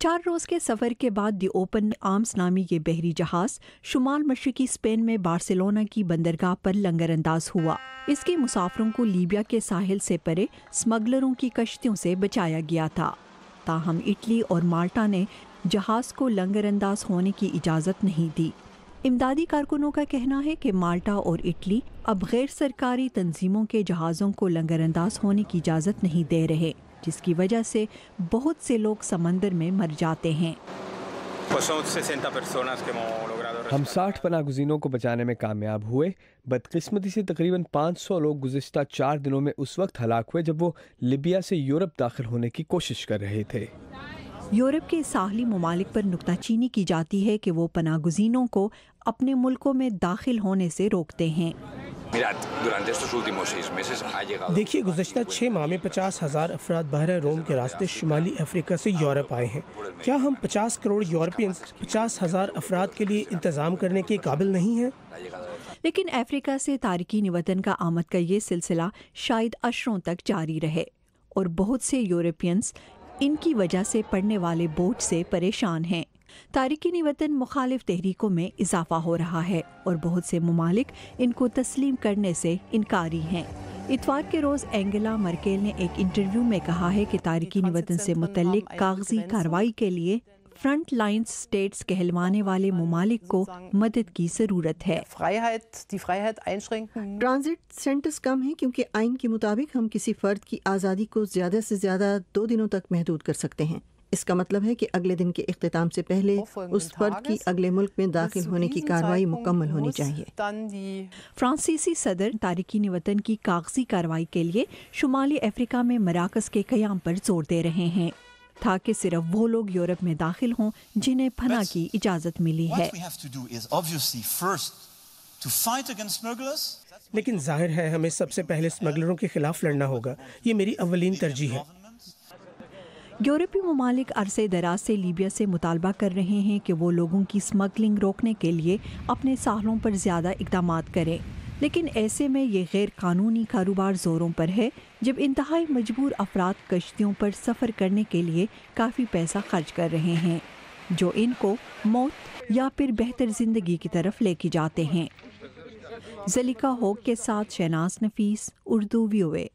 4 روز کے سفر کے بعد دی اوپن آرمز نامی یہ بحری جہاز شمال مشرقی اسپین میں بارسلونا کی بندرگاہ پر لنگر انداز ہوا۔ اس کے مسافروں کو لیبیا کے ساحل سے پرے اسمگلروں کی کشتیوں سے بچایا گیا تھا۔ تاہم اٹلی اور مالٹا نے جہاز کو لنگر انداز ہونے کی اجازت نہیں دی۔ امدادی کارکنوں کا کہنا ہے کہ مالٹا اور اٹلی اب غیر سرکاری تنظیموں کے جہازوں کو لنگر انداز ہونے کی اجازت نہیں دے رہے، جس کی وجہ سے بہت سے لوگ سمندر میں مر جاتے ہیں۔ ہم 60 پناہ گزینوں کو بچانے میں کامیاب ہوئے۔ بدقسمتی سے تقریباً 500 لوگ گزشتہ 4 دنوں میں اس وقت ہلاک ہوئے جب وہ لیبیا سے یورپ داخل ہونے کی کوشش کر رہے تھے۔ یورپ کے ساحلی ممالک پر نکتہ چینی کی جاتی ہے کہ وہ پناہ گزینوں کو اپنے ملکوں میں داخل ہونے سے روکتے ہیں۔ دیکھیے، گزشتہ 6 ماہ میں 50,000 افراد بحر روم کے راستے شمالی افریقہ سے یورپ آئے ہیں۔ کیا ہم 50 کروڑ یورپینز 50,000 افراد کے لیے انتظام کرنے کے قابل نہیں ہیں؟ لیکن افریقہ سے تارکین وطن کا آمد کا یہ سلسلہ شاید عشروں تک جاری رہے، اور بہت سے یورپینز ان کی وجہ سے پڑنے والے بوجھ سے پریشان ہیں۔ تارکین وطن مخالف تحریکوں میں اضافہ ہو رہا ہے اور بہت سے ممالک ان کو تسلیم کرنے سے انکاری ہیں۔ اتوار کے روز اینگلا مرکل نے ایک انٹرویو میں کہا ہے کہ تارکین وطن سے متعلق کاغذی کارروائی کے لیے فرنٹ لائن سٹیٹس کہلوانے والے ممالک کو مدد کی ضرورت ہے۔ ٹرانزٹ سینٹرز کم ہیں کیونکہ آئین کے مطابق ہم کسی فرد کی آزادی کو زیادہ سے زیادہ 2 دنوں تک محدود کر سکتے ہیں۔ اس کا مطلب ہے کہ اگلے دن کے اختتام سے پہلے اس فرد کی اگلے ملک میں داخل ہونے کی کارروائی مکمل ہونی چاہیے۔ فرانسیسی صدر تارکین وطن کی کاغذی کارروائی کے لیے شمالی افریقہ میں مراکز کے قیام پر زور دے رہے ہیں تاکہ صرف وہ لوگ یورپ میں داخل ہوں جنہیں پناہ کی اجازت ملی ہے۔ لیکن ظاہر ہے ہمیں سب سے پہلے اسمگلروں کے خلاف لڑنا ہوگا۔ یہ میری اولین ترجیح ہے۔ یورپی ممالک عرصے دراز سے لیبیا سے مطالبہ کر رہے ہیں کہ وہ لوگوں کی اسمگلنگ روکنے کے لیے اپنے ساحلوں پر زیادہ اقدامات کریں، لیکن ایسے میں یہ غیر قانونی کاروبار زوروں پر ہے جب انتہائی مجبور افراد کشتیوں پر سفر کرنے کے لیے کافی پیسہ خرچ کر رہے ہیں جو ان کو موت یا پھر بہتر زندگی کی طرف لے کے جاتے ہیں۔ زلیقہ ہوگ کے ساتھ شہناز نفیس، اردو VOA۔